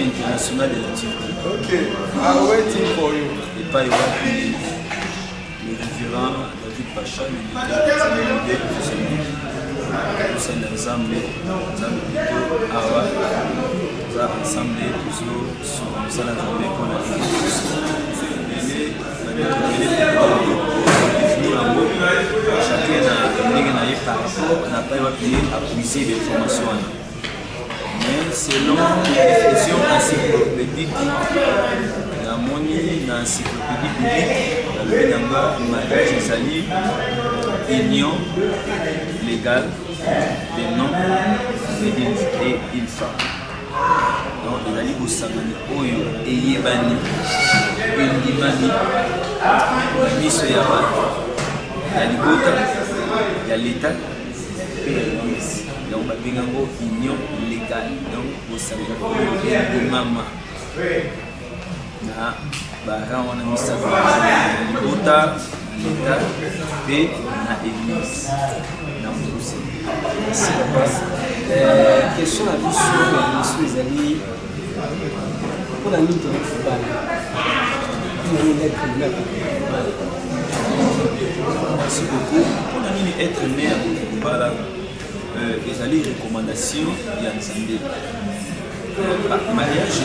international de la Turquie. Ok, I'm waiting for you. Et pas le révérend David Pacha, le leader professionnel. C'est l'ensemble, Awa, ensemble, sur l'ensemble pour la chacun n'a pas puiser les formations. Mais selon la définition encyclopédique, la monnaie dans l'encyclopédie publique, le mariage ezali union légale des noms et une femme. Donc ezali kosangana oyo eyebani endimani miso ya bato ya libota ya l'État pe ya l'église. Donc babenga ngo union légale. Donc kosangana oyo eyebama na barang wana misato ya libota l'État pe na église na mbusi. Question à vous sur les amis. Pour la nuit de football, merci beaucoup. Pour la nuit être maire de football, les alliés recommandations il y a Nzambe. Mariage,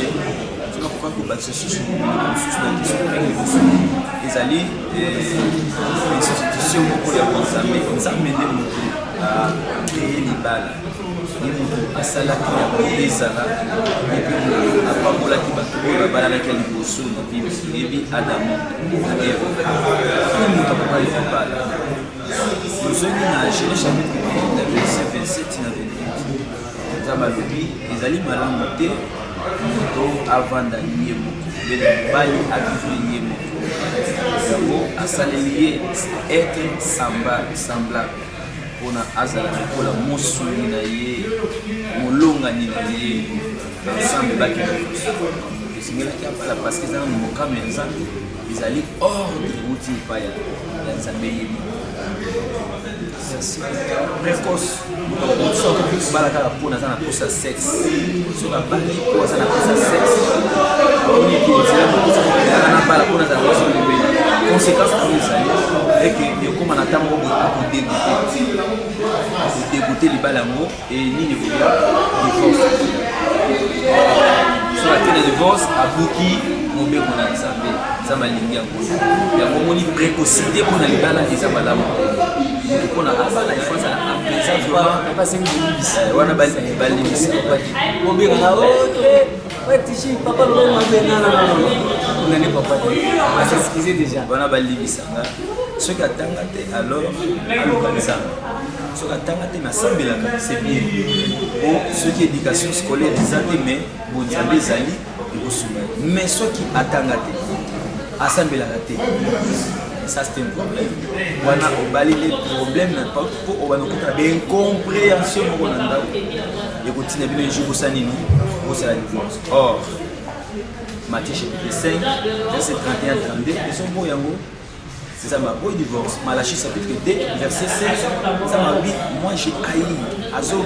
tu vas pouvoir que bâtir sur les alliés institutions pour les Nzambe. Nzambe n'est pas à créer les balles. À salaki ya kodesala apakolaki bato oyo babalalaki ya liboso na bible ebi adamu na eve moto akokali kobala tozongi na Genèse chapitre 1 na verset 27 na 28 eza balobi ezali malamu te moto avanda ye moko mbele mobali avivre ye moko yango asaleli ye être semblable mpona azala lokola mosuni na ye molongani na ye ensemble bakende esengelaki apala parce que eza na mokama ya nzambe ezali ordre euti epai ya nzambe yebi précoce bala kaka mpona aza na posa sexe soki abali mpo aza na posa sexe bala mpona aza na posa libeli conséquence oyo ezali eke ekóma na ntango akodégoûte libala yango e nini ekoya divorce so ate na divorce abuki mobeko na nzambe eza malingi yango yango omoni précocité mpona libala eza malamu mpona abala efanza apesa wana balimisa mobeko papa wana balimbisanga soki atanga te alors aluka nzambe soki atanga te nasambelaka c'est bien po soki éducation scolaire eza te mais bonzambe ezali ekosuma mais soki atanga te asambelaka te ça c'est un problème wana obali le problème na po obana okota incompréhension moko na ndako ekotina bino ejour osala nini osala divorce. Or Matthieu chapitre 5 verset 31-32 ils sont beaux yango c'est ça ma beau divorce. Malachie chapitre 2 verset 7 ça m'a dit moi j'ai haï azo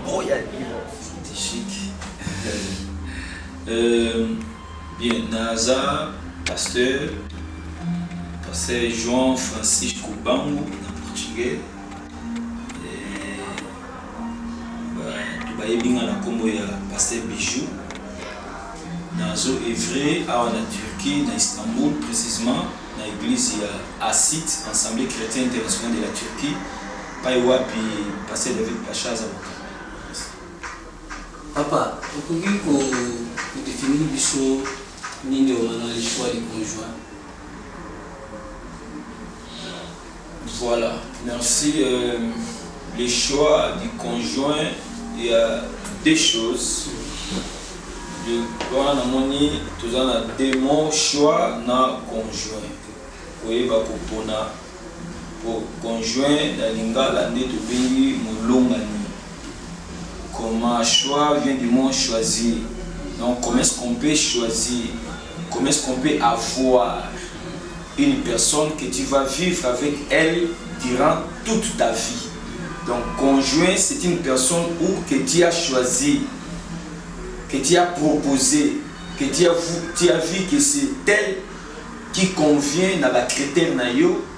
oh ya divorce c'est chic. Bien Naza pasteur João Francisco Bango na portugais bayebinga na kombo ya pasteur Bijou nazo œuvrer awa na Turquie na Istanbul précisément na église ya Asit Assemblée chrétienne internationale de la Turquie pai wapi pasteur David Pacha azaboka. Papa okoki kodéfinir biso nini wana le choix du conjoint. Voilà, merci. Les choix du conjoint, il y a deux choses. Dans la monnaie, tout ça, deux mots, choix, na conjoint. Vous voyez, pour conjoint, la linga, la nette, pays, moulongani. Comment choix vient du mot choisir. Donc, comment est-ce qu'on peut choisir? Comment est-ce qu'on peut avoir une personne que tu vas vivre avec elle durant toute ta vie. Donc conjoint, c'est une personne que tu as choisi que tu as proposé, que tu as vu que c'est tel qui convient dans les critères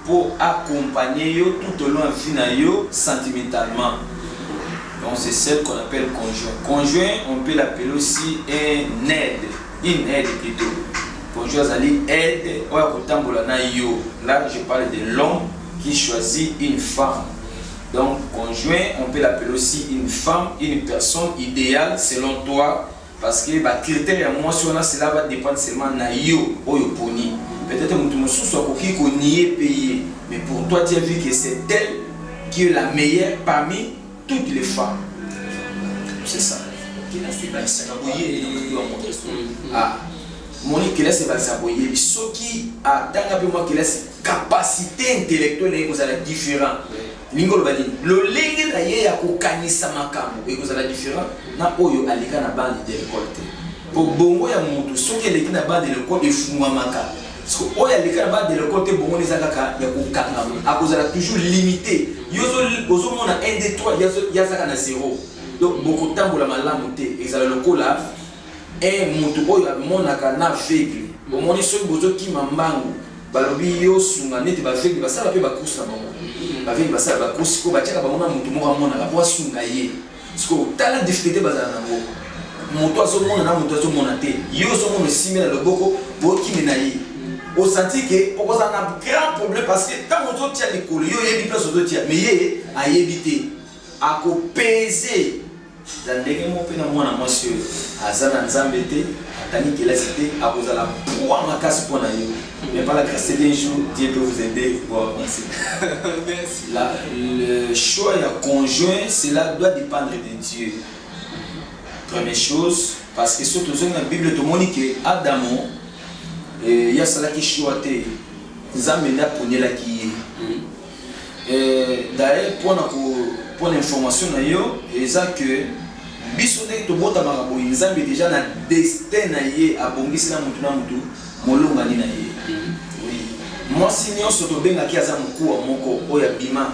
pour accompagner yo tout au long de la vie sentimentalement. Donc c'est celle qu'on appelle conjoint. Conjoint, on peut l'appeler aussi une aide plutôt. Conjoint, c'est aide. Là, je parle de l'homme qui choisit une femme. Donc conjoint, on peut l'appeler aussi une femme, une personne idéale selon toi. Parce que les critères à moi, cela va dépendre seulement de yo ou yo poni. Peut-être que tu me n'y est payé. Mais pour toi, tu as vu que c'est elle qui est la meilleure parmi toutes les femmes. C'est ça. Ah, Monique, là, c'est Balsaboye. Ce qui a capacité intellectuelle, vous allez différent. Lingolo bali le lenge na ye ya kokanisa makambo ekozala différent na oyo alika na bande de l'école te po bongo ya mutu soki eleki na bande de l'école efungwa maka parce que oyo alika na bande de l'école te bongo neza kaka ya kokanga akozala toujours limité yozo ozomona 1 2 3 yazaka na 0 donc beaucoup tambola malamu te ezala lokola mutu oyo amonaka na aveugle omoni soki bozokima mbangu balobi yo sunga neti baveugle basala pe bakurse na bango baveugle basala bakurse ko batiaka bango na mutu moko amonaka po asunga ye siko tala difficulté bazala nango moto azomona na moto azomona te yo ozomona esimi na loboko bokime na ye osanti ke okozala na grand problème parce que ntango ozotia likolo yo oyebi place ozotia mais ye ayebi te akopese za ndenge moko mpe na mwana mwasi oyo aza na nzambe te atangi kelasi te akozala poids makasi mpo na yo. Mais par la grâce d'un jour, Dieu peut vous aider pour avancer. Merci. Le choix conjoint, cela doit dépendre de Dieu. Première chose, parce que surtout dans la Bible, tout le monde dit que Adamo, il y a cela qui choisit. Zamena pour la qui est. D'ailleurs, pour l'information, c'est ça que bisonné to bota marabout, Nzambe déjà na destin na ye abongisi na mutu na mutu molonga ni na ye. Oui. Moi si nyonso to benga ki aza mukuwa moko oya bima.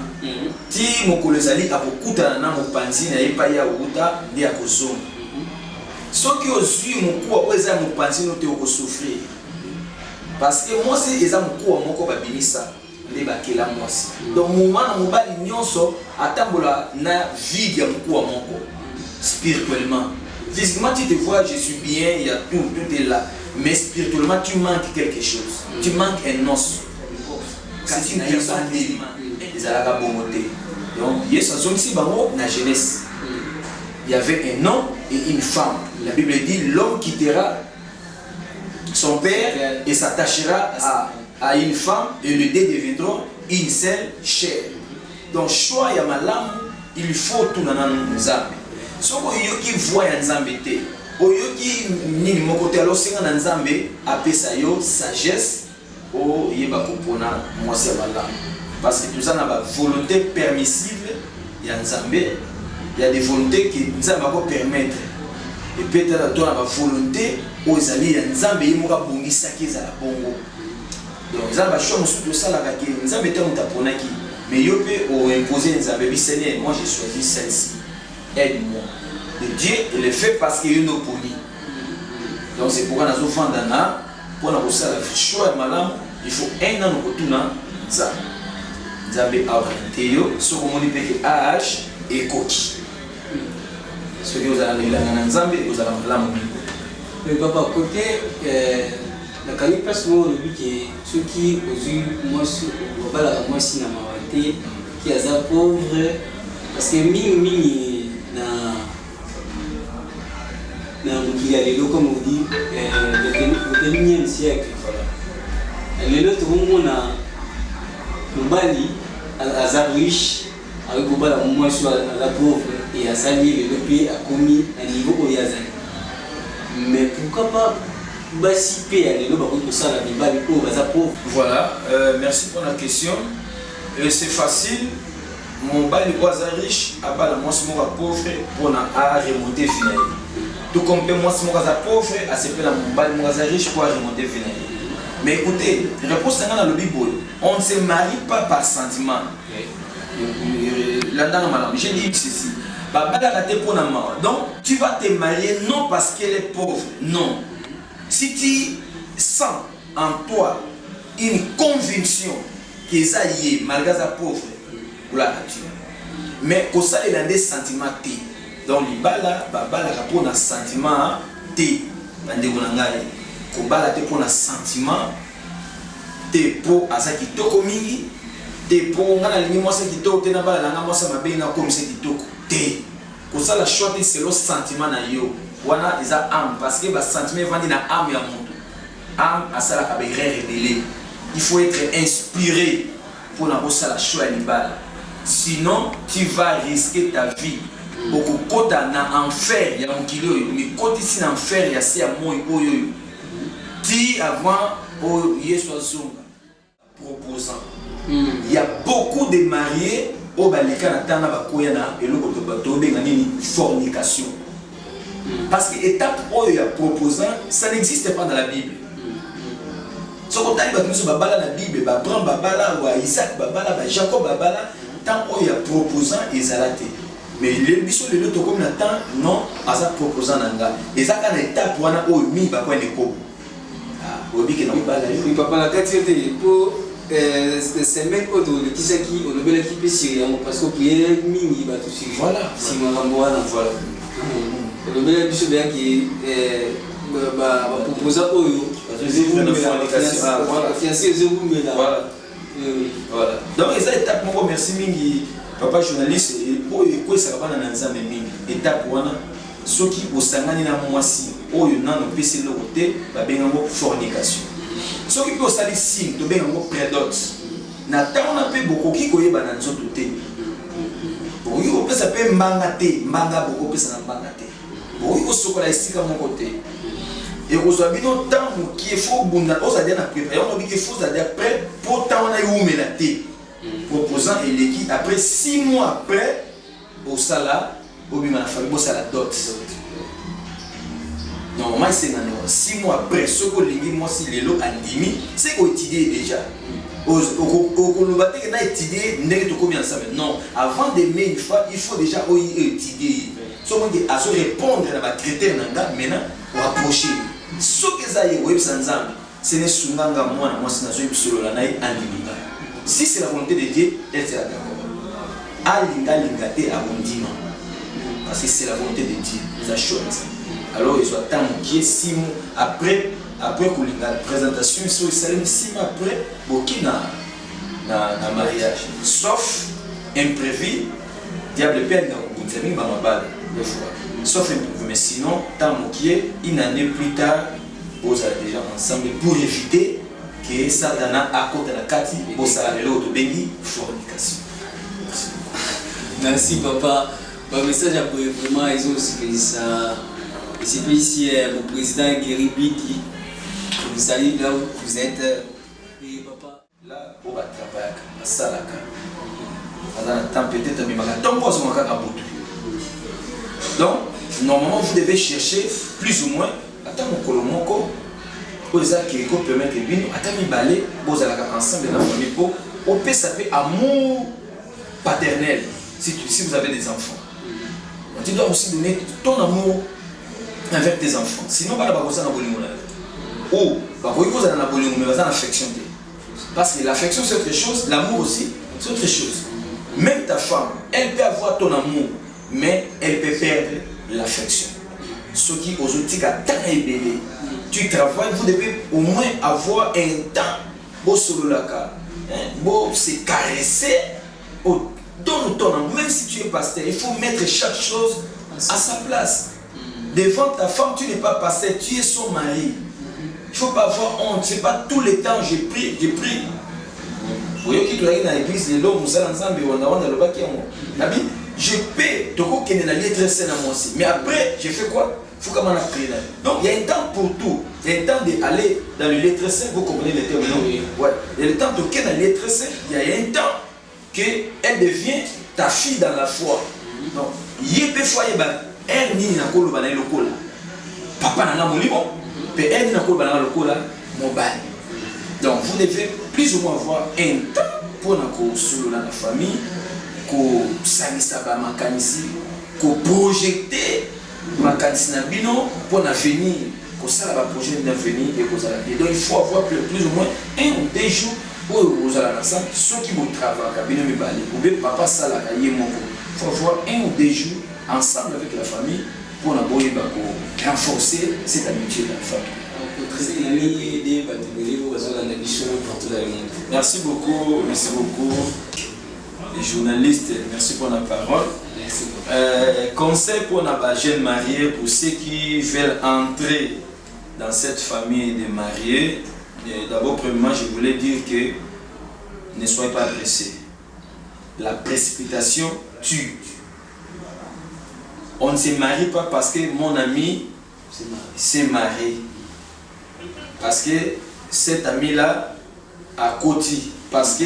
Ti mokolo ezali akokuta na mopanzi na ye pa ya okuta ndi akozonga. Soki ozwi mukuwa oyo eza mopanzi no te okosouffrir. Parce que moi si eza mukuwa moko babimisa nde bakela mwasi. Donc mumana mobali nyonso atambola na vie ya mukuwa moko. Spirituellement. Physiquement, tu te vois, je suis bien, il y a tout est là. Mais spirituellement, tu manques quelque chose. Tu manques un os. C'est une personne qui est à la bonté. Donc, il y a sa zone ici, la jeunesse. Il y avait un homme et une femme. La Bible dit l'homme quittera son père et s'attachera à une femme et les deux deviendront une seule chair. Donc, choix, il y a ma lame, il faut tout dans nos âmes. So oyoki voix ya Nzambe te oyoki nini moko te alors singa na Nzambe apesa yo sagesse o yeba kopona mwasi ya malamu parce que tout ça na ba volonté permissive ya Nzambe il y a des volontés que Nzambe va permettre et peut-être toi na ba volonté o ezali ya Nzambe yemoka bongisa ki za la bongo donc Nzambe choix musutu ça la ka Nzambe te mutaponaki mais yo pe o imposer Nzambe bi Seigneur moi j'ai choisi celle-ci. Aide-moi. Dieu le fait parce qu'il y a une opposition. Donc c'est pourquoi nous offrons d'Anna, pour nous faire le choix malam, il faut un an nous retourner ça. Nzambe a orienté yo, ce qu'on dit que âge et coquille. Ce que vous allez là dans Nzambe, vous allez là mon. Mais papa côté la cani place moi le but que ceux qui ont moi moi si na mawate qui a pauvre parce que mingi na mokili ya lelo comme on dit le 21e siècle voilà lelo tokomona mobali aza riche avec kobala mwasi aza pauvre et asali lelo mpe akomi na niveau oyo azali mais pourquoi pas basi mpe ya lelo bakoki kosala mibali oyo baza pauvre. Voilà, merci pour la question. C'est facile. Mon bal est riche, à la moi pauvre pour remonter finalement. Tout comme moi pauvre, à ce que mon bal est riche pour remonter finalement. Mais écoutez, réponse dans le Bible, on ne se marie pas par sentiment. Là dans madame, j'ai dit ceci. Donc, tu vas te marier non parce qu'elle est pauvre, non. Si tu sens en toi une conviction que ça y est, malgré sa pauvre, ou la nature. Mais que ça, il a des sentiments T. Donc, il bala pour un sentiment T. Ko bala te pour un sentiment T pour asa qui toko mingi. T pour ngana lingi mwasa qui toko te na bala langa mwasa mabe na comme c'est qui toko T. Ko ça la choix c'est le sentiment na yo. Wana isa âme parce que ba sentiment vandi na âme ya mutu. Âme asala ka be révélé. Il faut être inspiré pour la choix libala. Sinon, tu vas risquer ta vie. Beaucoup kota na enfer ya mukilo yo, mais kota ici na enfer ya si ya moi oyo. Ti avant o yeso zonga proposant. Il y a beaucoup de mariés au balika na tanga bakoya na eloko to bato benga nini fornication. Parce que étape oyo ya proposant, ça n'existe pas dans la Bible. Ce qu'on t'a dit que babala na Bible, Abraham babala ou Isaac babala, Jacob babala, tant oyo ya proposant ezalate. Mais les bisous de l'autre comme n'attend non à ça proposant nanga. Et ça quand étape wana oyo mi ba kwa neko. Ah, obi ke na babala yo. Oui papa la tête pour ces mecs autour de qui c'est qui on veut l'équipe Syrie parce que prière mingi ba tout Syrie. Voilà. Si moi voilà. On veut les bisous bien qui ba proposant oyo. Voilà. Donc, les étapes, moi, merci mingi, papa journaliste, et pour quoi ça va dans les mingi. Étape, ceux qui au sangani na moisi, oh, il y a un PC le côté, va bien en fornication. Ceux qui peuvent salir signe, to bien en prédote. N'attend on a peu beaucoup qui connaît dans les autres thé. Bon, il peut s'appeler mangate, manga beaucoup plus en mangate. Bon, il faut se coller à mon côté. Et vous avez un temps qui est faux, vous avez préparé, on dit qu'il faut après, pour temps on a eu la thé. Proposant et l'équipe, après 6 mois après, au salaire, au bima la famille, au salaire dot. Normalement, c'est 6 mois après, ce que les moi si les lots andimi, c'est qu'on étudie déjà. Au Kolobaté, on a étudié, non, avant d'aimer une fois, il faut déjà étudier. Ce qu'on dit à se répondre à la critère, maintenant, ou approcher. Ce que ça y est, ce n'est sounganga moi, c'est nazo solo la naï alinga. Si c'est la volonté de Dieu, elle sera d'accord. Alinga linga te abondima. Parce que c'est la volonté de Dieu. Ça choisit. Alors ils ont tant qui est 6 mois après la présentation, ils sont 6 mois après bokina na mariage. Sauf imprévu, diable perd dans Bunzami Bamabal deux fois. Sauf imprévu, mais sinon, tant qui est une année plus tard, vous allez déjà ensemble pour éviter que Satana à côté de la Kati, vous allez l'autre béni fornication. Merci papa. Mon message après vraiment, ils ont aussi fait ça. Et c'est ici mon président Guéry Biti. Vous saluez là où vous êtes. Et papa. Là, on va travailler à Salaka. Dans la tempête, donc, normalement, vous devez chercher plus ou moins. Attends, mon colomoko, vous avez permettre de venir. Attends, mi balai, vous allez ensemble dans la famille pour. On peut s'appeler amour paternel si vous avez des enfants. Tu dois aussi donner ton amour avec tes enfants. Sinon, pas la bagosa na bolingo là. Ou bagosa na bolingo mais baza na affection. Parce que l'affection c'est autre chose, l'amour aussi c'est autre chose. Même ta femme, elle peut avoir ton amour, mais elle peut perdre l'affection. Ce qui aujourd'hui est bébé. Tu travailles, vous devez au moins avoir un temps pour solo la car, pour se caresser. Donne ton amour, même si tu es pasteur, il faut mettre chaque chose à sa place. Devant ta femme, tu n'es pas pasteur, tu es son mari. Il ne faut pas avoir honte. Ce n'est pas tout le temps j'ai pris. Vous voyez qui est dans l'église, les hommes, nous allons ensemble, je peux te connaître la lettre saine à moi aussi. Mais après, j'ai fait quoi? Il faut qu'on m'en apprenne. Donc il y a un temps pour tout. Il y a un temps d'aller dans le lettre saine, vous comprenez les termes, non? Ouais. Il y a le temps de connaître la lettre saine, il y a un temps qu'elle devient ta fille dans la foi. Donc, il y a des fois, elle n'y a pas de lokola. Papa n'a pas de lokola. Mais elle n'y a pas de lokola. Donc, vous devez plus ou moins avoir un temps pour nous solo dans la famille, pour s'amuser à makanisi, projeter makanisi na bino pour l'avenir, pour ça la projet d'avenir et pour ça. Donc il faut avoir plus ou moins 1 ou 2 jours pour vous allez ensemble, ceux qui vont travailler, bino mi bali, ou bien papa ça la cahier mon. Il faut avoir 1 ou 2 jours ensemble avec la famille pour renforcer cette amitié de la famille. Merci beaucoup, les journalistes, merci pour la parole. Conseil pour les jeunes mariés, pour ceux qui veulent entrer dans cette famille de mariés. D'abord, premièrement, je voulais dire que ne soyez pas pressés. La précipitation tue. On ne se marie pas parce que mon ami s'est marié. Parce que cet ami-là a Koti. Parce que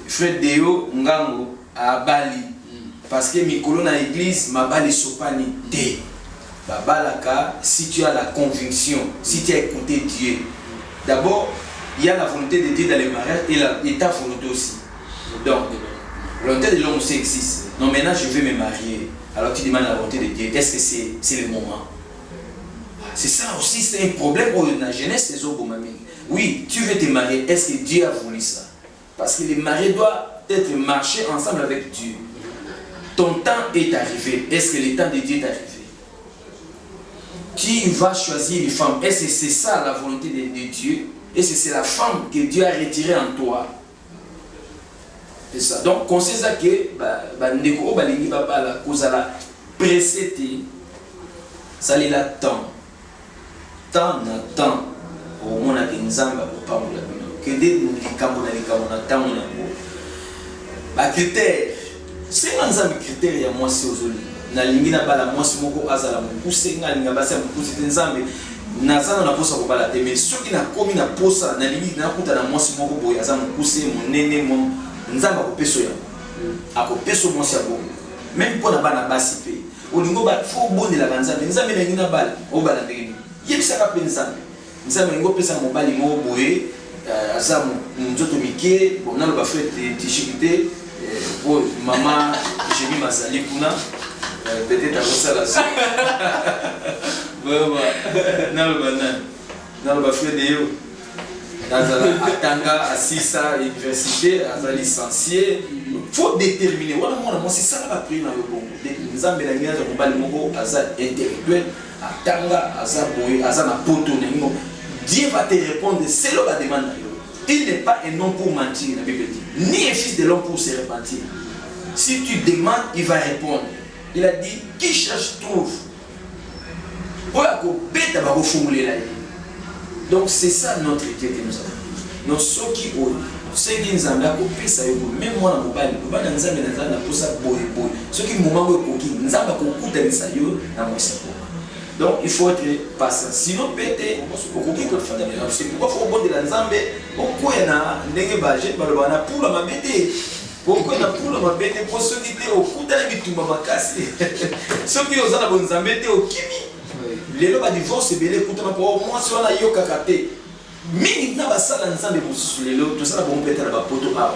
Fred Deo Ngango a Bali. Parce que Mikolo na l'église, ma Bali Sopani Te. Babalaka, si tu as la conviction, si tu as écouté Dieu. D'abord, il y a la volonté de Dieu dans les mariages et ta volonté aussi. Donc, la volonté de l'homme aussi existe. Non, maintenant je veux me marier. Alors tu demandes la volonté de Dieu. Est-ce que c'est le moment? C'est ça aussi, c'est un problème pour la jeunesse des hommes. Oui, tu veux te marier. Est-ce que Dieu a voulu ça? Parce que les mariés doivent être marchés ensemble avec Dieu. Ton temps est arrivé. Est-ce que le temps de Dieu est arrivé? Qui va choisir les femmes? Est-ce que c'est ça la volonté de Dieu? Est-ce que c'est la femme que Dieu a retirée en toi? C'est ça. Donc, on sait ça que ndeko balingi babala kozala pressé ça les la temps na temps au mona ke nzamba ko pamola que des likambo na temps na bo ba critère c'est nzamba critère ya moi c'est ozoli na lingi na bala moi c'est moko azala mukuse ngalinga basa mukuse nzambe nazana na posa ko bala te mais soki na komi na posa na lingi na kuta na moi c'est moko boya za mukuse monene mo nzamba ko peso ya ako peso mo sia bo même pour na bana basi pe olingo ba fo bonde la nzambe nzambe na ngina bala o bala ndenge yebisa ka pe nzambe ngo pesa mo bali mo boye azamu nzoto mike bon na lo ba fete tishikite pour maman Jémi Mazali kuna peut-être à ça là vraiment na lo ba fete de yo Atanga, Assisa, université, à licencié. Il faut déterminer. Voilà, moi, c'est ça la prière dans le bon. Nous avons besoin de nous intellectuel, Atanga, Azaboé, Azana Poto. Dieu va te répondre, c'est là la demande. Il n'est pas un homme pour mentir, la Bible dit, ni un fils de l'homme pour se repentir. Si tu demandes, il va répondre. Il a dit, qui cherche trouve. Donc c'est ça notre Dieu que nous avons. Nous ceux qui ont, ceux qui nous ont coupé ça, même moi dans mon bal, nous allons nous amener dans la posa boy. Ceux qui moment où coquille, nous allons couper ça dans mon cerveau. Donc il faut être patient. Sinon péter, au coquille que faire. C'est pourquoi faut bon de la Nzambe. Pourquoi il y a n'engue bagé, on a pour la mabete. Pourquoi il y a pour la mabete pour ceux qui étaient au coup d'aller bitumba makasi. Ceux qui osent la bonne Nzambe étaient au kimi. Les lois divorce belé pour moi si on a yo kakate mingi na basala nzambe bosusu lelo to sala bon peut-être ba poto aba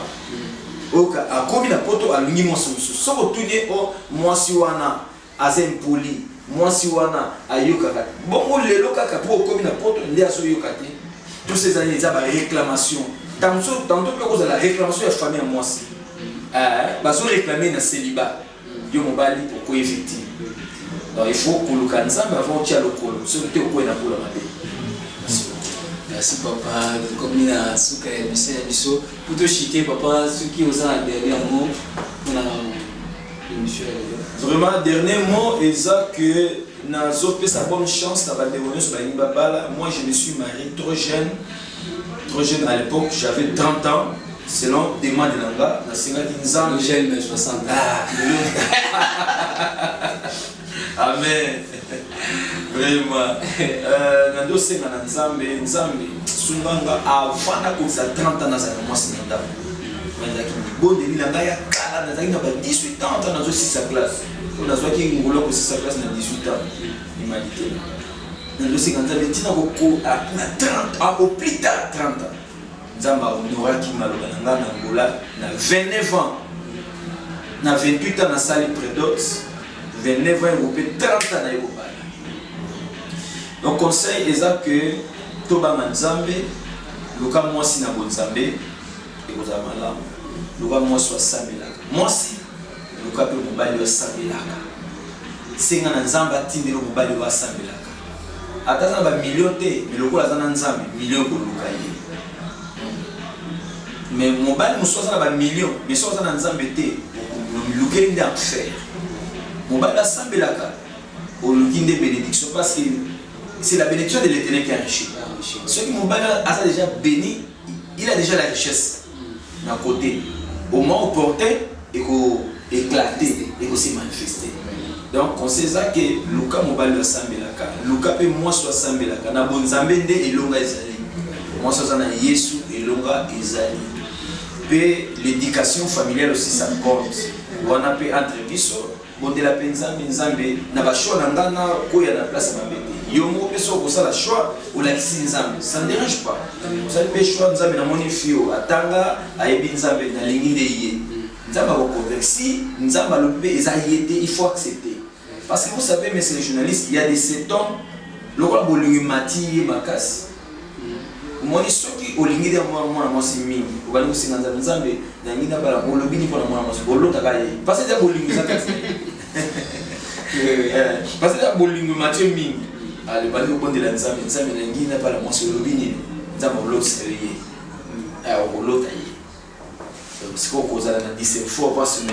oka akomi na poto alungi mo susu soko tunye o moi si wana azem poli moi si wana ayo kakate bongo lelo kaka pour komi na poto ndi aso yo kate tous ces années ça ba réclamation tantôt que cause la réclamation ya famille à moi si baso réclamer na célibat yo mobali pour éviter. Donc il faut que le Nzambe avant de le colo. Ce qui est au point pour la merci papa. Comme il a souka et biso pour te chiter papa ceux qui osent un dernier mot pour la émission. Vraiment dernier mot exact que nazo fait sa bonne chance d'avoir dévoilé sur la Nibabala. Moi je me suis marié trop jeune à l'époque, j'avais 30 ans. Selon des mois de Nanga, la Sénat Nzambe jeune 60 ans. Amen. Vraiment. Nando senga na Nzambe sunganga avant na koza 30 ans na za mwasi na ndako. Manza ki bonde ni langa ya kala na za ina ba 18 ans na zo 6 classe. On a zo ki ngolo ko 6 classe na 18 ans. Humanité. Nando senga Nzambe tina ko na 30 ans au plus tard 30 ans. Nzamba honora ki maloba na Angola na 29 ans. Na 28 ans na sali prédoxe. 29 ans, il 30 ans. Donc, conseil est que Toba Manzambe, le cas moi si na Bonzambe, et vous avez malade, le cas moi soit Sambelaka. Moi si, le cas peut vous balayer Sambelaka. C'est un Nzamba tindi le vous balayer Sambelaka. Attention, il y a millions de mais le cas là, Nzambe, millions pour le cas. Mais mon bal, nous sommes à millions, mais sommes à Nzambe, le cas est en fer. Mon bal là, Sambelaka, pour le cas de bénédiction, parce que c'est la bénédiction de l'Éternel qui est enrichi. Ceux qui m'ont déjà béni, il a déjà la richesse d'un côté. Au moins, au porter et qu'au éclater et qu'au s'est manifesté. Donc, on sait ça que Luka Mobile de Sambelaka, Luka peut moi soit Sambelaka, na Bonzambende et Longa Ezali. Moi, soit na Yesu et Longa Ezali. Puis l'éducation familiale aussi, ça compte. On a pu entre biso, bon de la Penzambe, Nzambe, na bacho na ngana, koya na place ma bébé. Yomo peso pour ça la choix ou la Nzambe, ça ne dérange pas. Vous avez le choix Nzambe na moni fio, atanga, ayebi Nzambe na lingi de yé. Nzambe va convaincre. Si Nzambe le peut, il faut accepter. Parce que vous savez, messieurs les journalistes, il y a des septembre, le roi Bolingi Mati et Makas. Moi, je suis qui au lingi de moi, c'est mimi. Vous allez vous dire que Nzambe, Nzambe n'a pas la bolobini pour la moi, parce que c'est Bolingi Zakat. Parce que c'est Bolingi Mati Mimi. Le bali au bon de la Nzambe, Nzambe n'a pas la moi, c'est Lobini. Nzambe l'autre c'est lié. Alors, l'autre est. Donc, ce qu'on cause à la discernement, il faut avoir ce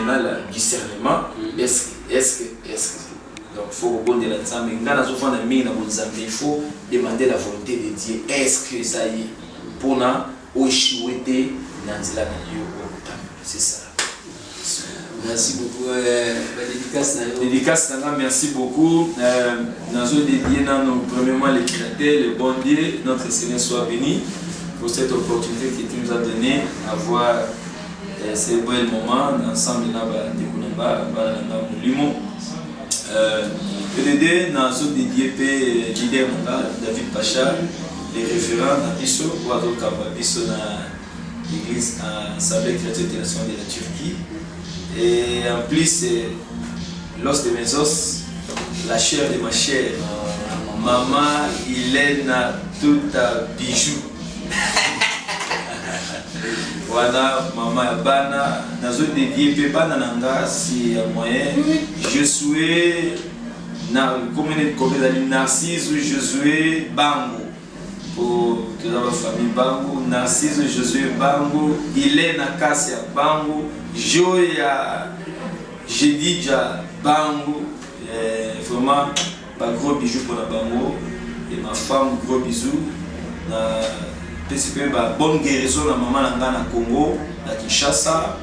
discernement. Est-ce que donc il faut au bon de la Nzambe, il faut demander la volonté de Dieu. Est-ce que ça y est pour nous échouer dans la c'est ça. Merci beaucoup. Dédicace, merci beaucoup. Nous avons dédié premièrement les créateurs, le bon Dieu, notre Seigneur soit béni pour cette opportunité qu'il nous a donnée à voir ces beaux moments ensemble de PDD, nous avons dédié leader David Pacha, les référents Nabiso, Ouado Kababiso dans l'église Assemblée chrétienne internationale de la Turquie. Et en plus, l'os de mes os, la chair de ma chair, maman Hélène tout à bijou. Voilà, maman Abana, nazo dédié Pepa Nananga, si moyen, je suis comme Narcisse ou Josué Bango. Pour toute la famille Bango, Narcisse Josué Bango, Hélène Akassia Bango, Joya Jedidja Bango, vraiment pas gros bisous pour la Bango, et ma femme gros bisous. Bonne guérison à maman Nanga na Congo, à Kinshasa.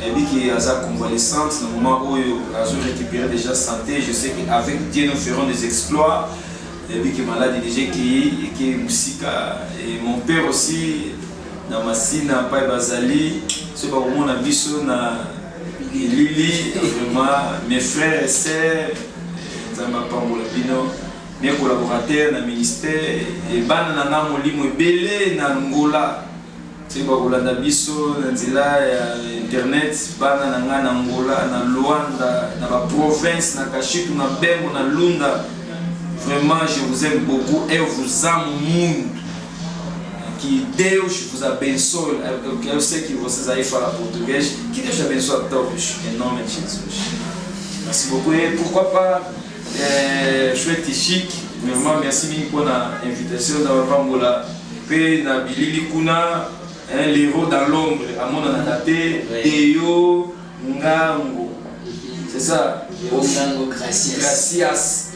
Elle dit qu'il y a une convalescente, au moment où elle a récupéré déjà santé. Je sais qu'avec Dieu nous ferons des exploits. Elle dit qu'il est malade déjà qui est musique. Et mon père aussi, dans ma sine, n'a pas Bazali. C'est pas au monde à Bisso, Lili, vraiment, mes frères et sœurs, mes collaborateurs dans le ministère, et banana molimo belé na Angola. C'est pas Rolanda Bisso, na internet, banana na Angola, na Luanda, na la province, na Kashitu, na Bengo, na Lunda. Vraiment, je vous aime beaucoup et vous amo. Que Deus vos abençoe. Eu sei que vocês aí falam português. Que Deus abençoe a todos, em nome de Jesus. Merci beaucoup. Et pourquoi pas, chouette chic. Vraiment, merci pour l'invitation d'avoir Angola. Pe na bilili kuna, l'héros dans l'ombre. Amon Anadate, Deyo, Ngango. C'est ça. Ngango, gracias.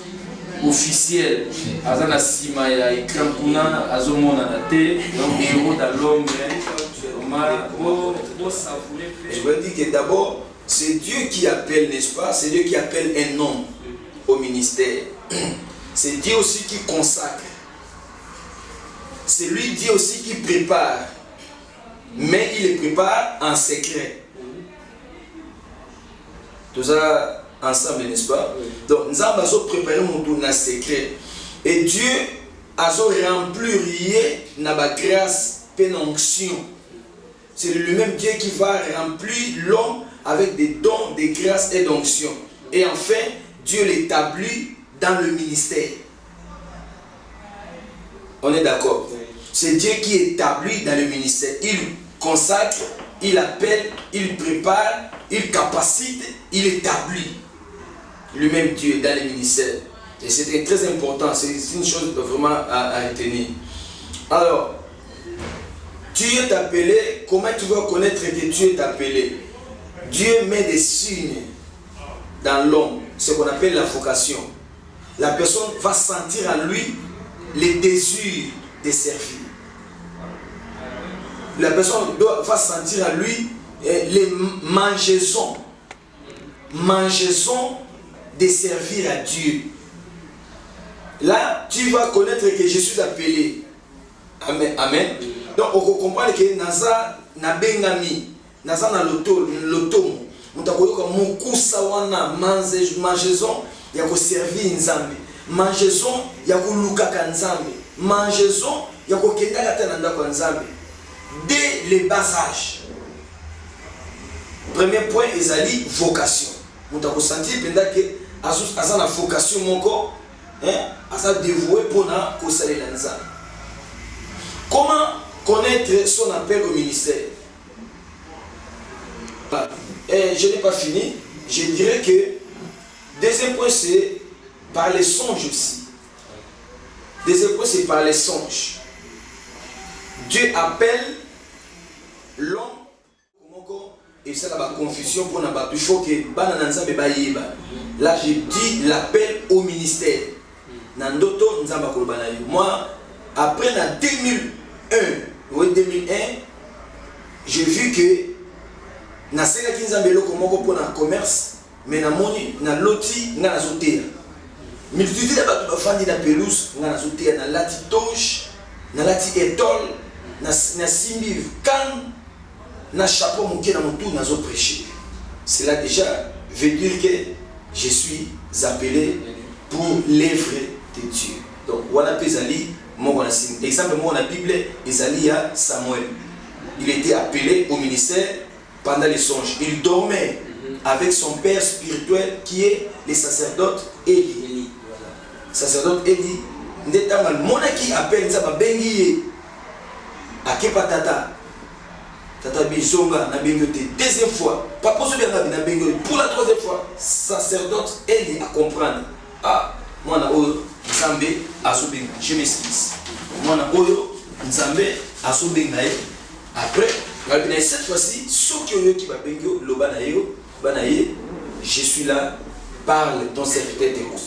Officiel, Azana Sima ya écran kuna, Azomona Nate, donc héros dans l'ombre. Je veux dire que d'abord, c'est Dieu qui appelle, n'est-ce pas? C'est Dieu qui appelle un homme au ministère. C'est Dieu aussi qui consacre. C'est lui Dieu aussi qui prépare. Mais il le prépare en secret. Tout ça ensemble, n'est-ce pas? Donc, nous avons préparé mon tour en secret. Et Dieu a rempli la grâce et l'onction. C'est lui-même Dieu qui va remplir l'homme avec des dons de grâce et d'onction. Et enfin, Dieu l'établit dans le ministère. On est d'accord? C'est Dieu qui établit dans le ministère. Il consacre, il appelle, il prépare, il capacite, il établit. Lui-même Dieu dans le ministère. Et c'est très important, c'est une chose vraiment à retenir. Alors, Dieu est appelé, comment tu vas connaître que Dieu est appelé? Dieu met des signes dans l'homme, ce qu'on appelle la vocation. La personne va sentir en lui les désirs de servir. La personne va sentir en lui les mangeaisons de servir à Dieu. Là, tu vas connaître que je suis appelé. Amen. Amen. Donc, on comprend que Naza na bengami, Naza na lotomo, mutakoyoka mukusa wana mangeaison ya ko servir Nzambe, mangeaison ya ko lukaka Nzambe, mangeaison ya ko kendaka tena ndako Nzambe dès le bas âge. Premier point, ezali vocation. Mutako sentir penda que aza na vocation moko, aza dévoué pour na ko salela Nzambe. Comment connaître son appel au ministère? Je n'ai pas fini. Je dirais que deuxième point, c'est par les songes aussi. Deuxième point, c'est par les songes. Dieu appelle l'homme. Et ça, la confusion pour nous. Il faut que là, j'ai dit l'appel au ministère. Moi, après la 2001, j'ai vu que na senga kinzambe loko moko pour na commerce, mais na moni na loti nga na zotea. Multitude de batu bafandi na pelouse nga na zotea na lati toche, na lati étole, na simbi can, na chapeau moké na mutu na zo prêcher. Cela déjà veut dire que je suis appelé pour l'œuvre de Dieu. Donc wana pezali exemple, moi, dans la Bible, Isaïe à Samuel. Il était appelé au ministère pendant les songes. Il dormait avec son père spirituel qui est le sacerdote Élie. Sacerdote Élie. Mon qui appelle ça Bengi Akepa Tata. Tata Bizonga na bengote. Deuxième fois, pas pour na bengote. Pour la troisième fois, sacerdote Élie à comprendre. Ah, moi na Nzambe asobenga, je m'excuse. Moi na oyo Nzambe asobenga. Après, cette fois-ci, ceux qui ont qui va bengo lobanayo, banaye, je suis là, parle, ton serviteur t'écoute.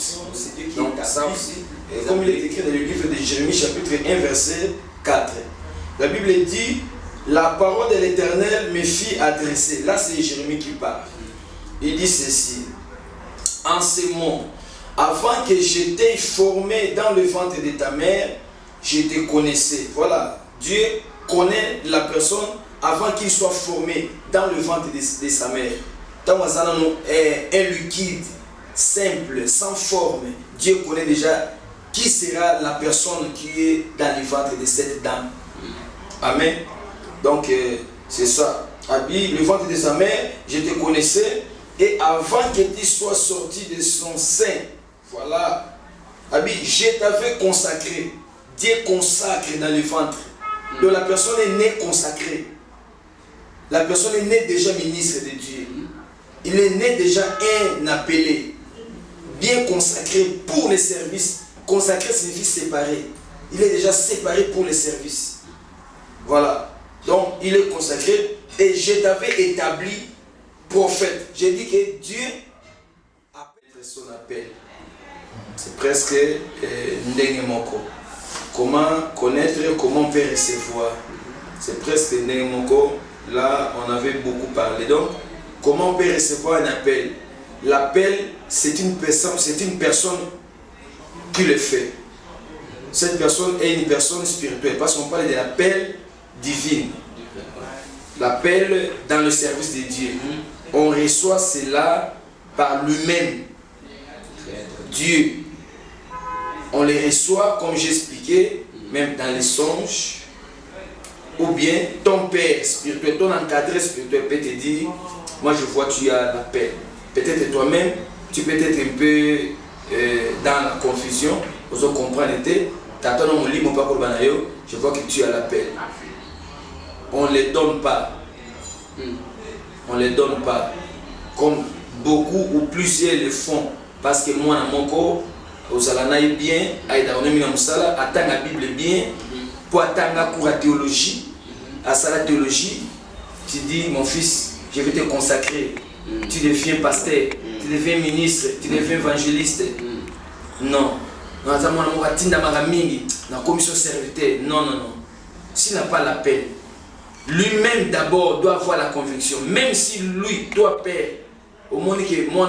Donc ça aussi, comme il est écrit dans le livre de Jérémie chapitre 1 verset 4. La Bible dit, la parole de l'Éternel me fit adresser. Là c'est Jérémie qui parle. Il dit ceci, en ces mots, avant que j'étais formé dans le ventre de ta mère, je te connaissais. Voilà, Dieu connaît la personne avant qu'il soit formé dans le ventre de sa mère. Tant un liquide, simple, sans forme, Dieu connaît déjà qui sera la personne qui est dans le ventre de cette dame. Amen. Donc, c'est ça. Abi, le ventre de sa mère, je te connaissais, et avant que tu sois sorti de son sein, voilà, Abi, je t'avais consacré. Dieu consacre dans le ventre. Donc la personne est née consacrée. La personne est née déjà ministre de Dieu. Il est né déjà un appelé. Bien consacré pour les services. Consacré signifie séparé. Il est déjà séparé pour les services. Voilà. Donc il est consacré. Et je t'avais établi prophète. J'ai dit que Dieu appelle son appel. C'est presque Ndenge Moko. Comment connaître, comment on peut recevoir. C'est presque Ndenge Moko. Là, on avait beaucoup parlé. Donc, comment on peut recevoir un appel? L'appel, c'est une personne qui le fait. Cette personne est une personne spirituelle. Parce qu'on parle de l'appel divin. L'appel dans le service de Dieu. On reçoit cela par lui-même. Dieu. On les reçoit, comme j'expliquais, même dans les songes. Ou bien ton père spirituel, ton encadré spirituel peut te dire, moi je vois tu as l'appel. Peut-être toi-même, tu peux être un peu dans la confusion, vous comprenez, je vois que tu as l'appel. On ne les donne pas. On ne les donne pas. Comme beaucoup ou plusieurs le font. Parce que moi, dans mon corps, aux alanaïs bien, attends la Bible bien, pour attendre la cour à théologie, à la théologie, tu dis, mon fils, je vais te consacrer. Tu deviens pasteur, tu deviens ministre, tu deviens évangéliste. Non. Non, non. S'il n'a pas l'appel, lui-même d'abord doit avoir la conviction. Même si lui, toi, père, au moment que moi,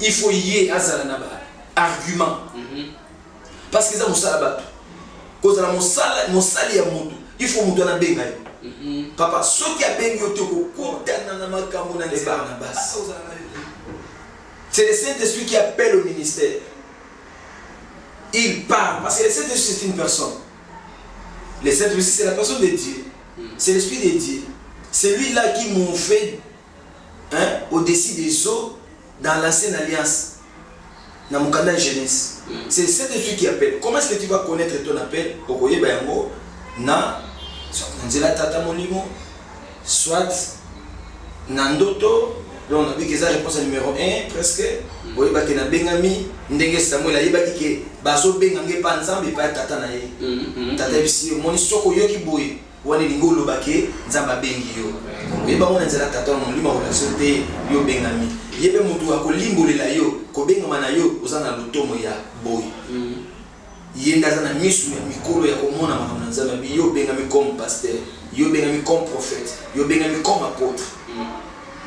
il faut y aller à argument. Parce que ça, il faut monter dans le papa, ce qui a bien c'est le Saint-Esprit qui appelle au ministère. Il parle, parce que le Saint-Esprit c'est une personne. Le Saint-Esprit c'est la personne de Dieu. C'est l'Esprit de Dieu. C'est lui-là qui m'a fait au-dessus des eaux dans l'ancienne alliance. Dans mon canal jeunesse. C'est le Saint-Esprit qui appelle. Comment est-ce que tu vas connaître ton appel? Soit Nandoto. Donc, on a vu que ça réponse numéro 1, presque. Vous voyez que na bengami, ndenge Samuel a yeba ki baso bengange pa nzambe pa tata na ye. Tata bisi moni soko yo ki boye. Wani lingo lo bake nzamba bengi yo. Yeba mona nzela tata no lima relation te yo bengami. Yebe mutu akolimbolela yo, ko bengama na yo ozana lutomo ya boye. Yenda za na misu ya mikolo ya komona makamna nzamba bi yo bengami comme pasteur, yo bengami comme prophète, yo bengami comme apôtre.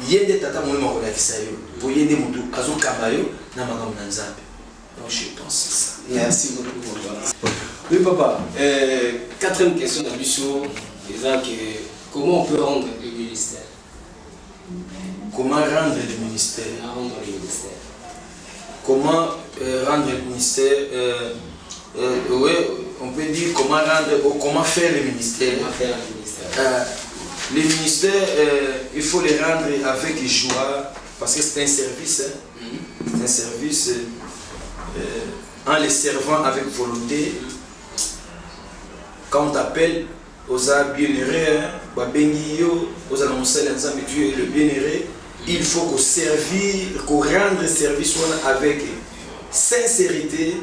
Yende tata moni makolakisa yo pour yende mutu azokamba yo na makambo na nzambe. Donc je pense ça. Merci beaucoup papa. Oui papa, quatrième question d'Abisso, comment on peut rendre le ministère? Comment rendre le ministère? Comment rendre le ministère? Oui, on peut dire comment rendre ou comment faire le ministère. Comment faire le ministère? Les ministères, il faut les rendre avec joie, parce que c'est un service. C'est un service en les servant avec volonté. Quand on t'appelle aux bien-aimés, aux le bien-aimé, il faut qu'on rende service avec sincérité,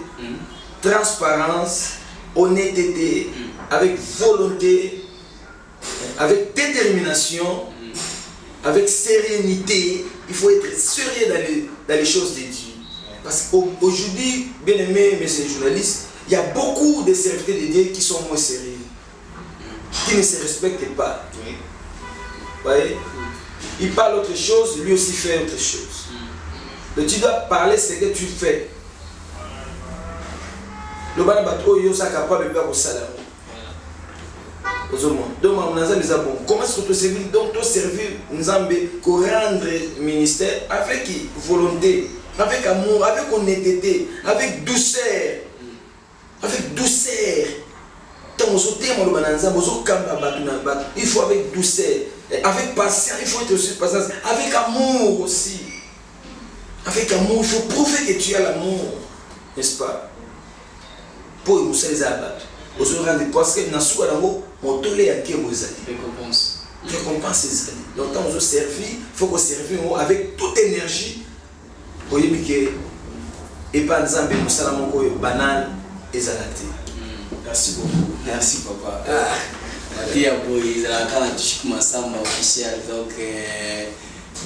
transparence, honnêteté, avec volonté, avec détermination, avec sérénité. Il faut être sérieux dans les choses de Dieu. Parce qu'aujourd'hui, bien aimés, messieurs les journalistes, il y a beaucoup de serviteurs de Dieu qui sont moins sérieux, qui ne se respectent pas. Vous voyez? Il parle autre chose, lui aussi fait autre chose. Donc tu dois parler ce que tu fais. Le bon bateau, il est capable de faire au salaire. Donc, comment est-ce que tu servir? Donc, tu servir Nzambe pour rendre le ministère avec volonté, avec amour, avec honnêteté, avec douceur. Avec douceur. Il faut avec douceur, avec patience, il faut être aussi patience, avec amour aussi. Avec amour, il faut prouver que tu as l'amour, n'est-ce pas? Pour nous les abattre. Parce que dans ce cas-là, on tolère à qui vous allez. Récompense. Récompense les alliés. Donc quand vous servez, il faut qu'on serve avec toute énergie. Vous voyez que et pas Nzambe musalamo ko banal ezalati. Merci beaucoup. Merci papa. Matia boy ezalaka na tishik masamba officiel donc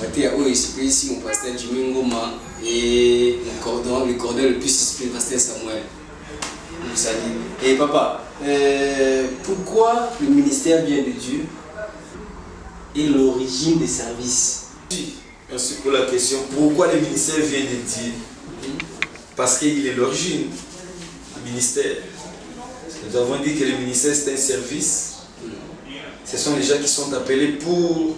Matia boy ici mon pasteur Jimmy Ngoma et le cordon le plus spécial pasteur Samuel. Nous saluons. Et papa, pourquoi le ministère vient de Dieu et l'origine des services? Merci pour la question. Pourquoi le ministère vient de Dieu? Parce qu'il est l'origine du ministère. Nous avons dit que le ministère c'est un service. Ce sont les gens qui sont appelés pour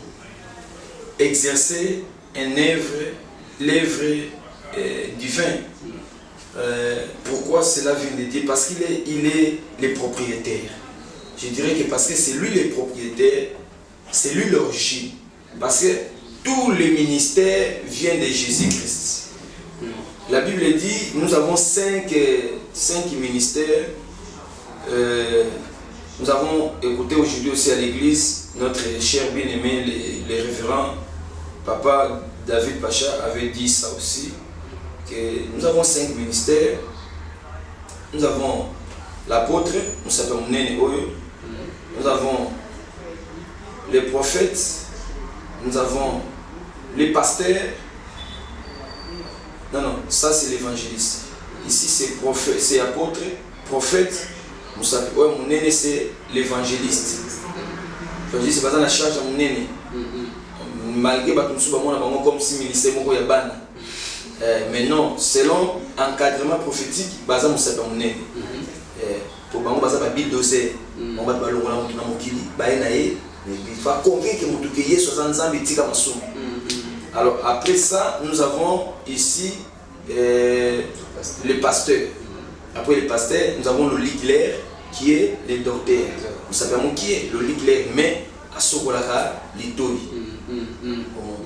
exercer l'œuvre divine. Pourquoi cela vient de Dieu? Parce qu'il est le propriétaire. Je dirais que parce que c'est lui le propriétaire, c'est lui l'origine. Parce que tous les ministères viennent de Jésus-Christ. La Bible dit, nous avons cinq ministères. Nous avons écouté aujourd'hui aussi à l'église, notre cher bien-aimé, les révérends, Papa David Pacha avait dit ça aussi, que nous avons 5 ministères. Nous avons l'apôtre, nous avons les prophètes, nous avons les pasteurs. Non, ça c'est l'évangéliste. Ici c'est prophète, c'est apôtre, prophète. Mon aîné c'est l'évangéliste. L'évangéliste c'est pas dans la charge à mon aîné. Malgré que nous sommes comme si ministère est ban. Mais non, selon l'encadrement prophétique, basé sur mon aîné. Pour que nous ayons Bible dosé, on va pas le voir dans mon kili. Il faut convaincre que nous ayons 60 ans de alors après ça, nous avons ici les pasteurs. Après les pasteurs, nous avons le ligue qui est le docteur. Nous savons qui est le ligue, mais à Sokolaka, l'itoi.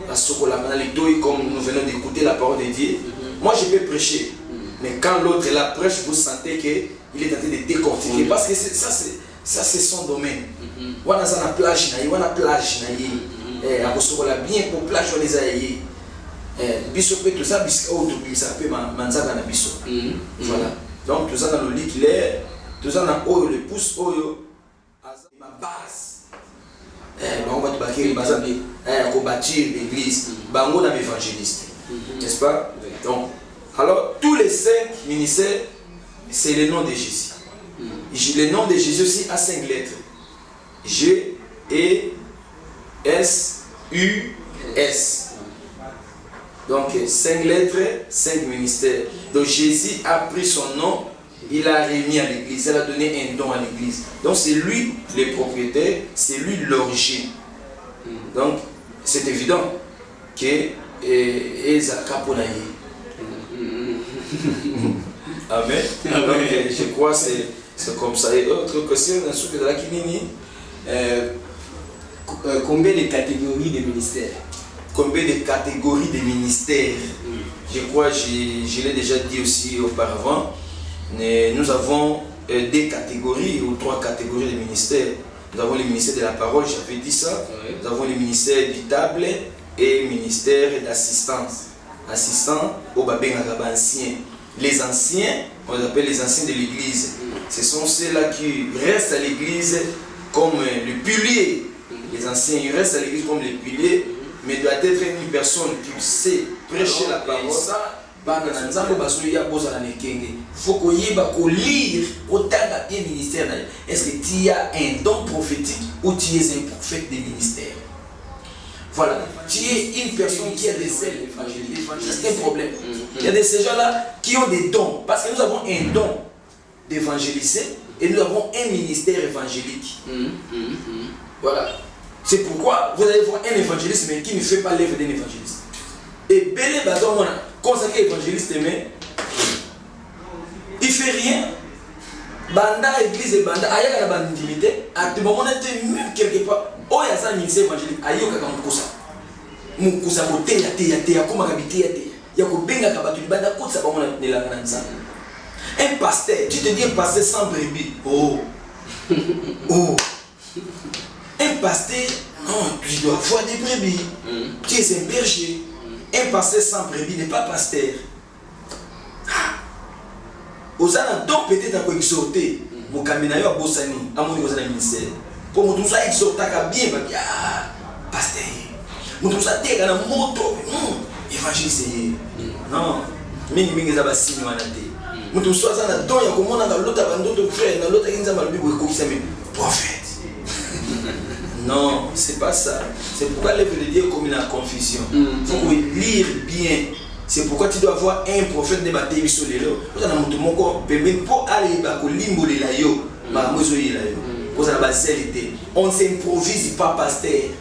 À Sokolaka, l'itoi, comme nous venons d'écouter la parole de Dieu. Moi, je peux prêcher, mais quand l'autre la prêche, vous sentez qu'il est en train de décortiquer. Parce que ça, c'est son domaine. On a la plage, on a la plage. Bien pour plage, on les a aïe. Biso peut tout ça, ça peut manzaka na biso. Voilà. Donc tout ça dans le lit clair, tout ça dans oyo le pouce oyo ma base. On va bâtir l'église. Bango na évangéliste. N'est-ce pas? Donc alors tous les 5 ministères, c'est le nom de Jésus. Le nom de Jésus aussi a 5 lettres. G E S U S. Donc 5 lettres, 5 ministères. Donc Jésus a pris son nom, il a remis à l'église, il a donné un don à l'église. Donc c'est lui le propriétaire, c'est lui l'origine. Donc c'est évident que Ezaka Ponaye. Amen. Donc je crois que c'est comme ça. Et autre question, dans ce que de la Kinini, combien de catégories de ministères? Combien de catégories de ministères? Je crois, je l'ai déjà dit aussi auparavant, nous avons 2 catégories ou 3 catégories de ministères. Nous avons le ministère de la parole, j'avais dit ça. Nous avons le ministère du table et le ministère d'assistance. Assistant au babé ancien. Les anciens, on les appelle les anciens de l'église. Ce sont ceux-là qui restent à l'église comme le pilier. Les anciens, ils restent à l'église comme les piliers, mais doit être une personne qui sait prêcher la parole. Il faut qu'on lire autant de ministère. Est-ce que tu as un don prophétique ou tu es un prophète des ministères? Voilà, tu es une personne qui a des ailes évangéliques. C'est un problème. Il y a de ces gens-là qui ont des dons, parce que nous avons un don d'évangéliser et nous avons un ministère évangélique. Voilà. C'est pourquoi vous allez voir un évangéliste mais qui ne fait pas l'œuvre d'un évangéliste. Et Bélé Bazon, on a consacré évangéliste, mais il ne fait rien. Banda, église et banda, il y a une intimité. À tout moment, on était même quelque part. Oh, il y a un ministère évangélique. Aïe, il y a un côté, il y a un pasteur, tu te dis un pasteur sans brebis. Oh. Un pasteur, non, tu dois avoir des brebis. Tu es un berger. Un pasteur sans brebis n'est pas pasteur. Aux alentours, donc peut-être à quoi exhorter. Mon caminayo a bossani, à mon niveau de ministère. Pour mon tout ça, exhorter à bien, pasteur. Mon tout ça, t'es dans la moto. Évangéliste. Non, mais ça va signer à la tête. Mon tout ça, ça n'a pas de comment on a l'autre frère, dans l'autre qui nous a mal prophète. Non, c'est pas ça. C'est pourquoi l'œuvre de Dieu comme une confusion. Il faut lire bien. C'est pourquoi tu dois avoir un prophète de bataille sur les lots. Vous avez un mot pour aller au limbo de la yo. On ne s'improvise pas pasteur.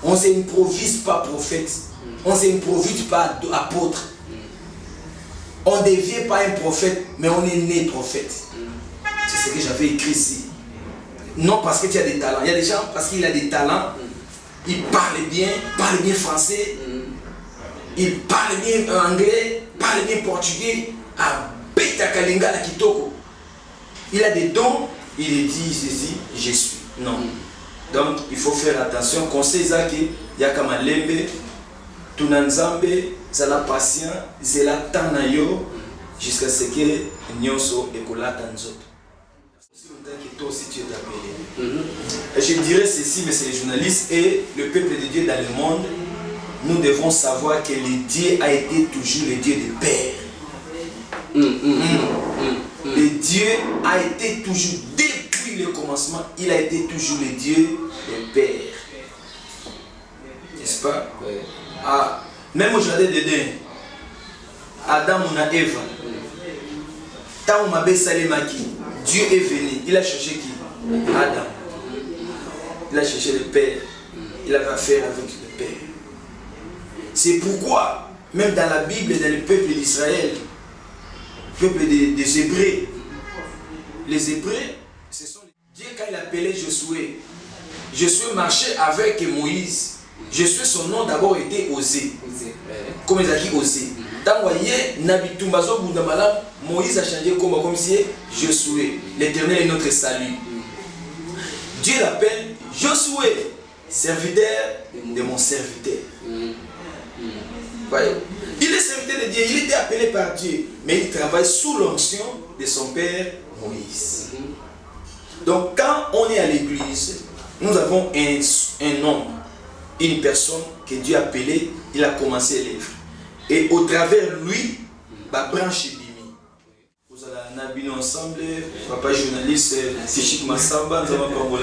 On ne s'improvise pas prophète. On ne s'improvise pas apôtre. On ne devient pas un prophète, mais on est né prophète. C'est ce que j'avais écrit ici. Non parce que tu as des talents. Il y a des gens parce qu'il a des talents. il parle bien français, il parle bien anglais, parle bien portugais, à Beta Kalingala Kitoko. Il a des dons, il dit ceci, je suis. Non. Donc il faut faire attention. Conseil Zaki, Yakama Lembe, Tunanzambe, Zala patient, Zela Tanayo, jusqu'à ce que Nyonso et Kolata Nzoto. Toi aussi tu es appelé. Je dirais ceci, mais c'est les journalistes et le peuple de Dieu dans le monde. Nous devons savoir que le Dieu a été toujours le Dieu des pères. Le Dieu a été toujours, depuis le commencement, il a été toujours le Dieu des pères. N'est-ce pas? Ah, même au jardin d'Éden, Adam et Eva, tant m'a Salemaki, Dieu est venu, il a cherché qui? Adam. Il a cherché le Père. Il avait affaire avec le Père. C'est pourquoi, même dans la Bible, dans le peuple d'Israël, le peuple des Hébreux, les Hébreux, ce sont Dieu quand il appelait Josué. Josué marchait avec Moïse. Josué, son nom d'abord était Osée. Comme ils ont dit Osée. Dans Moïse a changé comme si Josué. L'Éternel est notre salut. Dieu l'appelle Josué, serviteur de mon serviteur. Voyez, il est serviteur de Dieu, il était appelé par Dieu, mais il travaille sous l'onction de son père Moïse. Donc quand on est à l'église, nous avons un homme, une personne que Dieu a appelé, il a commencé l'œuvre. Et au travers lui, ma branche est bimi. Vous allez ensemble, papa journaliste, Tichik Massamba, nous avons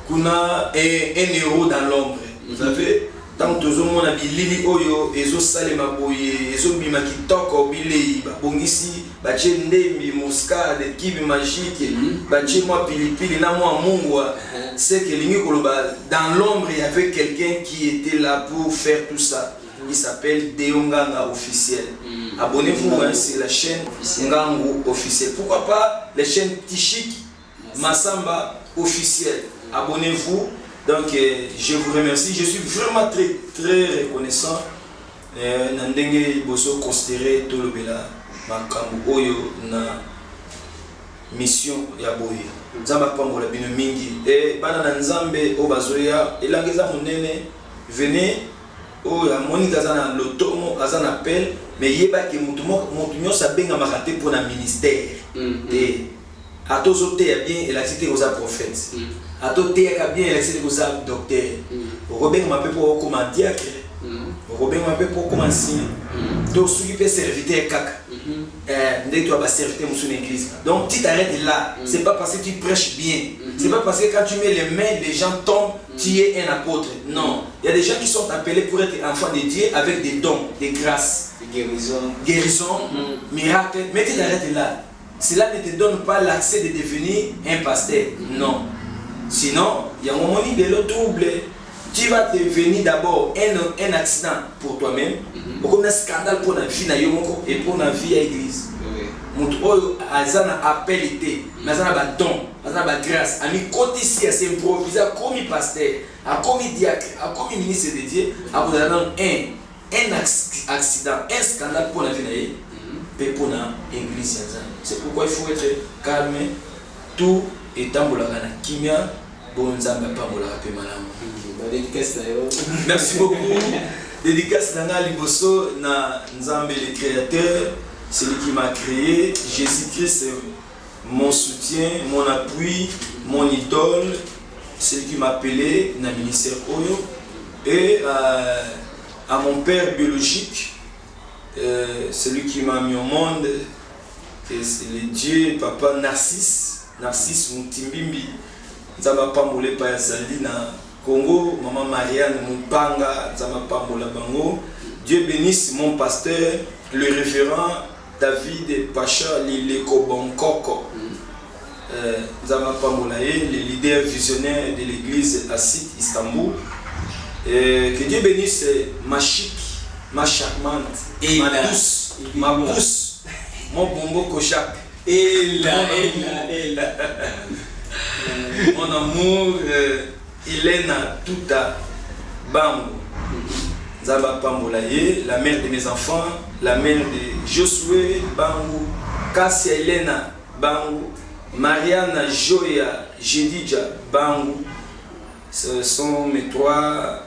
Kuna un héros dans l'ombre. Vous savez, tant que tout le monde a dit Lili Oyo, Ezo Salema Boye, Ezo Bima Kitoko, Bilei, Bongisi, Bachende, Moscade, Kibi Magique, Bachema Pilipili, Namwa Mungwa. C'est que dans l'ombre, il y avait quelqu'un qui était là pour faire tout ça. Il s'appelle Deonganga officiel. Abonnez-vous, hein, c'est la chaîne Ngango officiel. Pourquoi pas les chaînes Tichik Massamba officiel. Abonnez-vous. Donc je vous remercie. Je suis vraiment très reconnaissant. Nandenge boso considéré Tolobela makambu oyo na mission ya boye. Nzamba pambola bino mingi. Et bana na nzambe obazoya elangeza munene venez. Oh, la Monica a l'automo, a un appel, mais il y a des gens qui ont été pour un ministère. À tous les bien, il a cité aux prophètes. À tous les bien, il a cité aux docteurs. Robin m'a fait pour comme un diacre. Robin m'a fait pour comme un signe. Donc, ceux qui peuvent servir caca. Dès que tu vas servir dans l'église. Donc, tu t'arrêtes là. C'est pas parce que tu prêches bien. C'est pas parce que quand tu mets les mains, les gens tombent, tu es un apôtre. Non. Il y a des gens qui sont appelés pour être enfants de Dieu avec des dons, des grâces, des guérisons, miracles. Mais tu t'arrêtes là. Cela ne te donne pas l'accès de devenir un pasteur. Non. Sinon, il y a un moment de l'autre trouble. Tu vas devenir d'abord un accident pour toi-même, comme un scandale pour la vie et pour la vie à l'église. Azana appel été, mais azana don, azana grâce. Ami côté ici, c'est improvisé comme pasteur, comme diacre, comme ministre de Dieu, un accident, un scandale pour la vie et pour l'église. C'est pourquoi il faut être calme, tout étant boulagana kimia, bon nzamba pas boulagana pe malamu. Merci beaucoup. Dédicace Nanga Liboso na Nzambe le créateur. C'est lui qui m'a créé. Jésus-Christ est mon soutien, mon appui, mon idole. C'est lui qui m'a appelé dans le ministère Oyo. Et à mon père biologique, celui qui m'a mis au monde, c'est le Dieu, papa Narcisse, Narcisse Mutimbimbi. Nzamba Pamboule Payazali na Congo, maman Marianne Mupanga, Nzamba Pamboula Bango. Dieu bénisse mon pasteur, le révérend David Pacha Lileko Bankoko. Nzamba Pamboulaye, le leader visionnaire de l'église à Site Istanbul. Que Dieu bénisse ma chic, ma charmante, ma douce, ma pousse, mon bombo Kochak. Mon amour Elena Tuta Bango. Zaba Pambolaye, la mère de mes enfants, la mère de Josué Bango, Cassia Elena Bango, Mariana Joya Jedidja Bango. Ce sont mes 3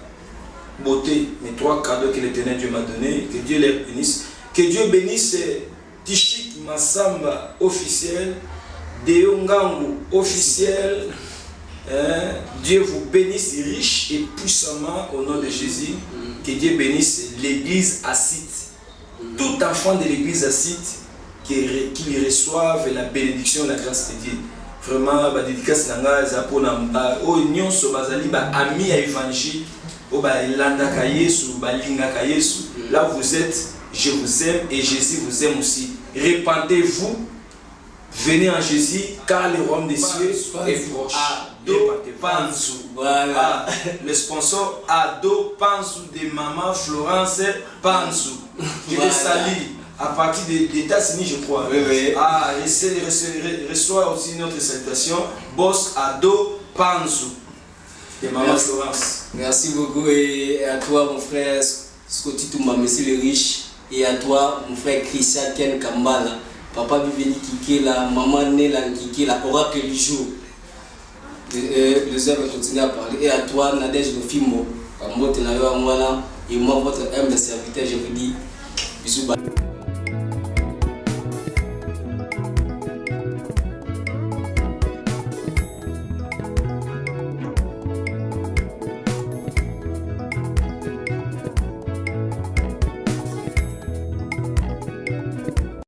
beautés, mes 3 cadeaux que l'Éternel Dieu m'a donné. Que Dieu les bénisse. Que Dieu bénisse Tishik Massamba officiel, Deongangu officiel. Dieu vous bénisse riche et puissamment au nom de Jésus. Que Dieu bénisse l'église Assite. Tout enfant de l'église Assite qui reçoivent la bénédiction, la grâce de Dieu. Vraiment, la dédicace est pour l'union sur les amis à l'évangile. Là vous êtes, je vous aime et Jésus vous aime aussi. Répandez-vous, venez en Jésus car le royaume des cieux est proche. Voilà. Le sponsor Ado Pansou de Maman Florence Pansou. Je les salue à partir des États-Unis, je crois. Oui. Reçoit aussi notre salutation. Boss Ado Pansou de Maman Florence. Merci beaucoup et à toi mon frère Scotty Toumba, monsieur le riche, et à toi mon frère Christian Ken Kambala, papa Biveli Kikela, maman Nela Kikela, oracle du jour. Les heures vont continuer à parler. Et à toi Nadège Lofimo, et moi votre humble serviteur, je vous dis bisous.